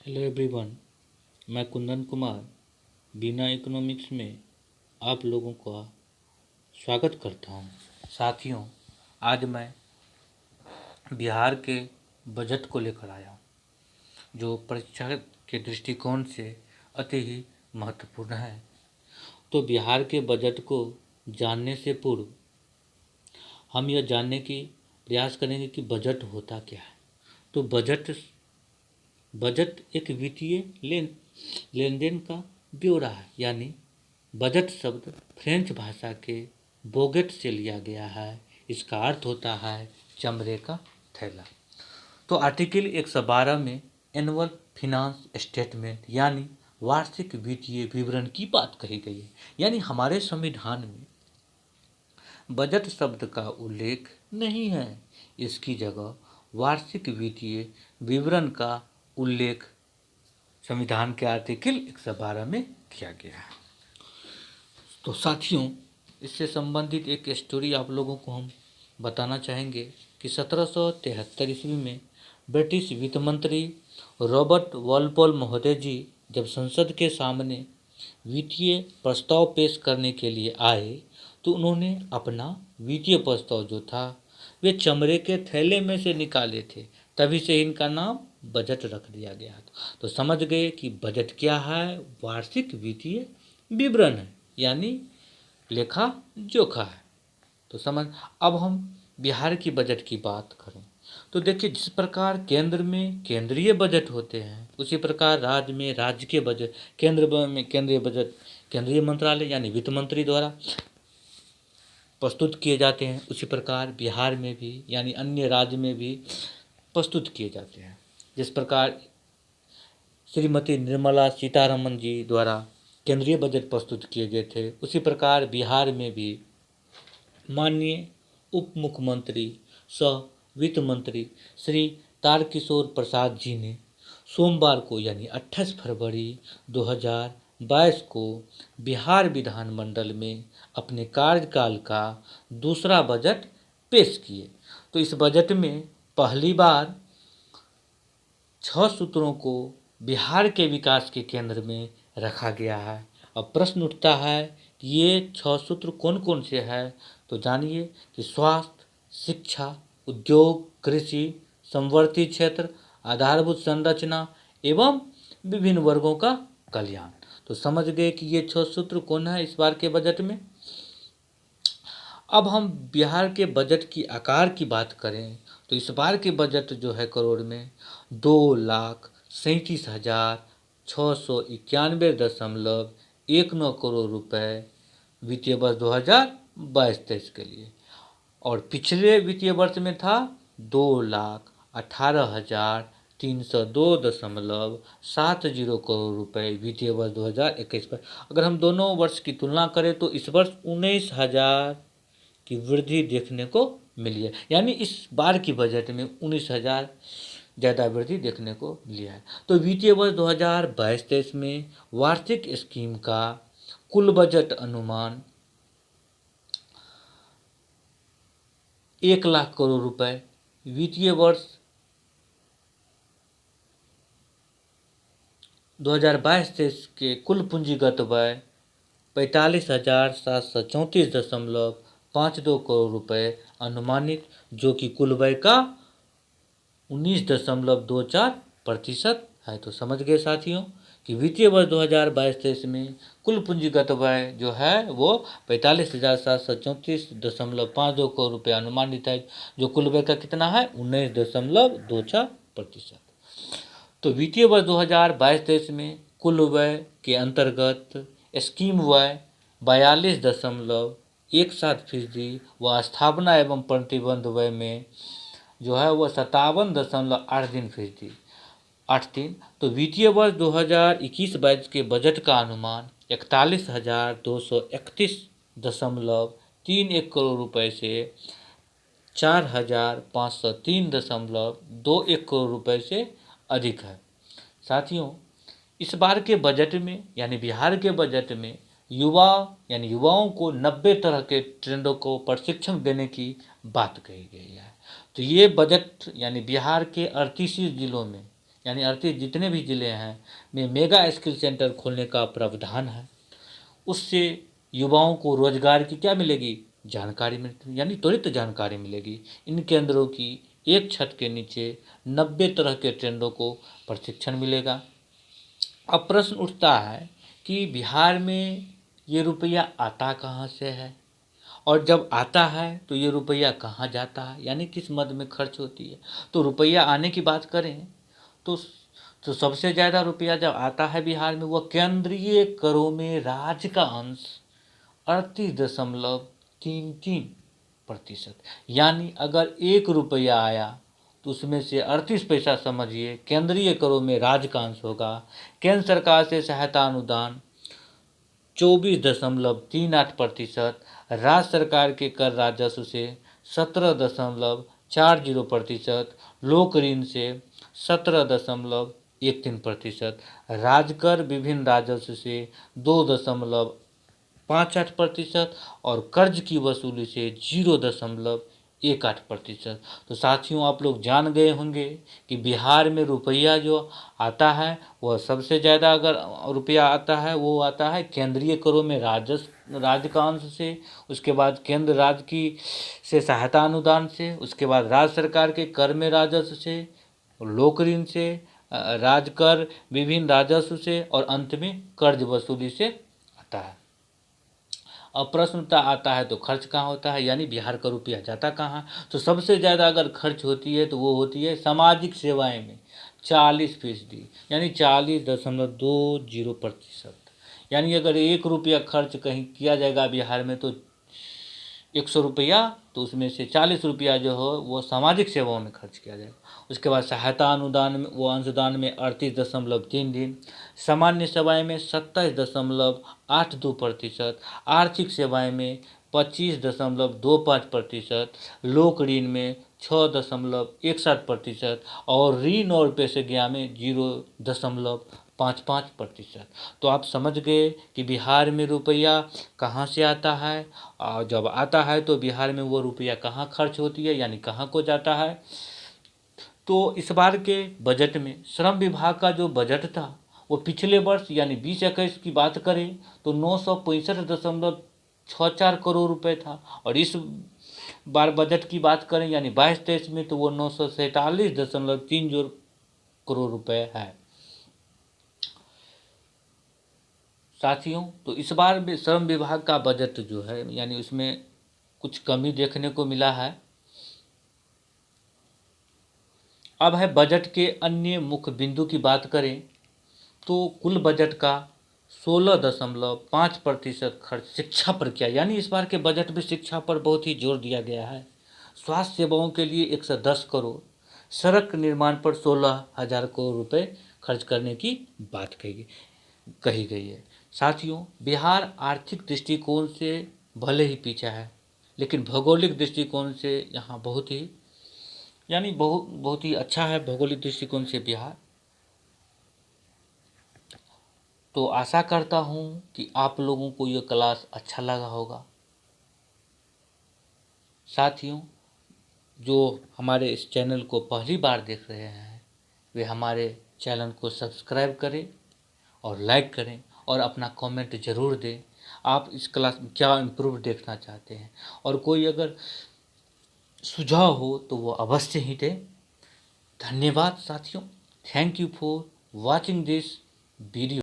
Hello everyone, मैं कुंदन कुमार बीना economics में आप लोगों का स्वागत करता हूं। साथियों, आज मैं बिहार के बजट को लेकर आया हूं, जो परीक्षा के दृष्टिकोण से अति ही महत्वपूर्ण है। तो बिहार के बजट को जानने से पूर्व हम यह जानने की प्रयास करेंगे कि बजट होता क्या है। तो बजट एक वित्तीय लेन देन का ब्यौरा है। यानी बजट शब्द फ्रेंच भाषा के बोगेट से लिया गया है। इसका अर्थ होता है चमड़े का थैला। तो आर्टिकल 112 में एनुअल फिनांस स्टेटमेंट यानी वार्षिक वित्तीय विवरण की बात कही गई है। यानी हमारे संविधान में बजट शब्द का उल्लेख नहीं है, इसकी जगह वार्षिक वित्तीय विवरण का उल्लेख संविधान के आर्टिकल 112 में किया गया है। तो साथियों, इससे संबंधित एक स्टोरी आप लोगों को हम बताना चाहेंगे कि 1773 ईस्वी में ब्रिटिश वित्त मंत्री रॉबर्ट वॉलपोल महोदय जी जब संसद के सामने वित्तीय प्रस्ताव पेश करने के लिए आए तो उन्होंने अपना वित्तीय प्रस्ताव जो था वे चमड़े के थैले में से निकाले थे। तभी से इनका नाम बजट रख दिया गया। तो समझ गए कि बजट क्या है। वार्षिक वित्तीय विवरण है, यानी लेखा जोखा है। तो अब हम बिहार की बजट की बात करें तो देखिए, जिस प्रकार केंद्र में केंद्रीय बजट होते हैं उसी प्रकार राज्य में राज्य के बजट, केंद्र में केंद्रीय बजट केंद्रीय मंत्रालय यानी वित्त मंत्री द्वारा प्रस्तुत किए जाते हैं। उसी प्रकार बिहार में भी यानी अन्य राज्य में भी प्रस्तुत किए जाते हैं। जिस प्रकार श्रीमती निर्मला सीतारमन जी द्वारा केंद्रीय बजट प्रस्तुत किए गए थे, उसी प्रकार बिहार में भी माननीय उप मुख्यमंत्री सह वित्त मंत्री श्री तारकिशोर प्रसाद जी ने सोमवार को यानी 28 फरवरी 2022 को बिहार विधानमंडल में अपने कार्यकाल का दूसरा बजट पेश किए। तो इस बजट में पहली बार 6 सूत्रों को बिहार के विकास के केंद्र में रखा गया है। अब प्रश्न उठता है कि ये 6 सूत्र कौन कौन से हैं। तो जानिए कि स्वास्थ्य, शिक्षा, उद्योग, कृषि, समवर्ती क्षेत्र, आधारभूत संरचना एवं विभिन्न वर्गों का कल्याण। तो समझ गए कि ये 6 सूत्र कौन है इस बार के बजट में। अब हम बिहार के बजट की आकार की बात करें तो इस बार के बजट जो है करोड़ में 2,37,691.19 करोड़ रुपए वित्तीय वर्ष 2022-23 के लिए, और पिछले वित्तीय वर्ष में था 2,18,302.70 करोड़ रुपए वित्तीय वर्ष 2021 पर। अगर हम दोनों वर्ष की तुलना करें तो इस वर्ष 19,000 की वृद्धि देखने को मिली है। यानी इस बार की बजट में 19,000 ज़्यादा वृद्धि देखने को मिली है। तो वित्तीय वर्ष 2022-23 में वार्षिक स्कीम का कुल बजट अनुमान 1 लाख करोड़ रुपए, वित्तीय वर्ष 2022-23 के कुल पूंजीगत व्यय 45,734.52 करोड़ रुपए अनुमानित, जो कि कुल व्यय का 19.24% है। तो समझ गए साथियों कि वित्तीय वर्ष 2022-23 में कुल पूंजीगत व्यय जो है वो 45,734.52 करोड़ रुपए अनुमानित है, जो कुल व्यय का कितना है 19.24%। तो वित्तीय वर्ष 2022-23 में कुल व्यय के अंतर्गत स्कीम व्यय 42.17% व स्थापना एवं प्रतिबंध व्यय में जो है वह 57.83%। तो वित्तीय वर्ष 2021-22 के बजट का अनुमान 41,231.31 करोड़ रुपए से 4,503.21 करोड़ रुपए से अधिक है। साथियों, इस बार के बजट में यानी बिहार के बजट में युवाओं को 90 तरह के ट्रेंडों को प्रशिक्षण देने की बात कही गई है। तो ये बजट यानी बिहार के 38 जिलों में यानी 38 जितने भी ज़िले हैं में मेगा स्किल सेंटर खोलने का प्रावधान है। उससे युवाओं को रोजगार की क्या मिलेगी, जानकारी मिलती, यानी त्वरित जानकारी मिलेगी। इन केंद्रों की एक छत के नीचे 90 तरह के ट्रेंडों को प्रशिक्षण मिलेगा। अब प्रश्न उठता है कि बिहार में ये रुपया आता कहाँ से है, और जब आता है तो ये रुपया कहाँ जाता है, यानी किस मद में खर्च होती है। तो रुपया आने की बात करें तो सबसे ज़्यादा रुपया जब आता है बिहार में, वह केंद्रीय करों में राज्य का अंश 38.33%। यानी अगर 1 रुपया आया तो उसमें से 38 पैसा समझिए केंद्रीय करों में राज्य का अंश होगा। केंद्र सरकार से सहायता अनुदान 24.38%, राज्य सरकार के कर राजस्व से 17.40%, लोक ऋण से 17.13%, राजकर विभिन्न राजस्व से 2.58% और कर्ज की वसूली से 0.18%। तो साथियों, आप लोग जान गए होंगे कि बिहार में रुपया जो आता है वह सबसे ज़्यादा अगर रुपया आता है वो आता है केंद्रीय करों में राजस्व राज्य का अंश से, उसके बाद केंद्र राज्य की से सहायता अनुदान से, उसके बाद राज्य सरकार के कर में राजस्व से, लोक ऋण से, राजकर विभिन्न राजस्व से, और अंत में कर्ज वसूली से आता है। अब प्रश्न आता है तो खर्च कहाँ होता है, यानी बिहार का रुपया जाता कहाँ। तो सबसे ज़्यादा अगर खर्च होती है तो वो होती है सामाजिक सेवाएं में 40%, यानी 40.20%। यानी अगर 1 रुपया खर्च कहीं किया जाएगा बिहार में तो 100 रुपया, तो उसमें से 40 रुपया जो हो वो सामाजिक सेवाओं में खर्च किया जाएगा। उसके बाद सहायता अनुदान में वो अंशदान में 38.33, सामान्य सेवाएं में 27.82%, आर्थिक सेवाएं में 25.25%, लोक ऋण में 6.61% और ऋण और पेशेगिया में 0.55%। तो आप समझ गए कि बिहार में रुपया कहाँ से आता है, और जब आता है तो बिहार में वो रुपया कहाँ खर्च होती है, यानी कहाँ को जाता है। तो इस बार के बजट में श्रम विभाग का जो बजट था वो पिछले वर्ष यानी 2021 की बात करें तो 965.64 करोड़ रुपए था, और इस बार बजट की बात करें यानी 22-23 में तो वो 947.30 करोड़ रुपए है। साथियों, तो इस बार भी श्रम विभाग का बजट जो है यानी उसमें कुछ कमी देखने को मिला है। अब है बजट के अन्य मुख्य बिंदु की बात करें तो कुल बजट का 16.5% खर्च शिक्षा पर किया, यानी इस बार के बजट में शिक्षा पर बहुत ही जोर दिया गया है। स्वास्थ्य सेवाओं के लिए 110 करोड़, सड़क निर्माण पर 16,000 करोड़ रुपए खर्च करने की बात कही गई है। साथियों, बिहार आर्थिक दृष्टिकोण से भले ही पीछा है, लेकिन भौगोलिक दृष्टिकोण से यहाँ बहुत ही अच्छा है भौगोलिक दृष्टिकोण से बिहार। तो आशा करता हूँ कि आप लोगों को यह क्लास अच्छा लगा होगा। साथियों, जो हमारे इस चैनल को पहली बार देख रहे हैं वे हमारे चैनल को सब्सक्राइब करें और लाइक करें और अपना कमेंट ज़रूर दें। आप इस क्लास में क्या इम्प्रूव देखना चाहते हैं, और कोई अगर सुझाव हो तो वो अवश्य ही दें। धन्यवाद साथियों। Thank you for watching this video.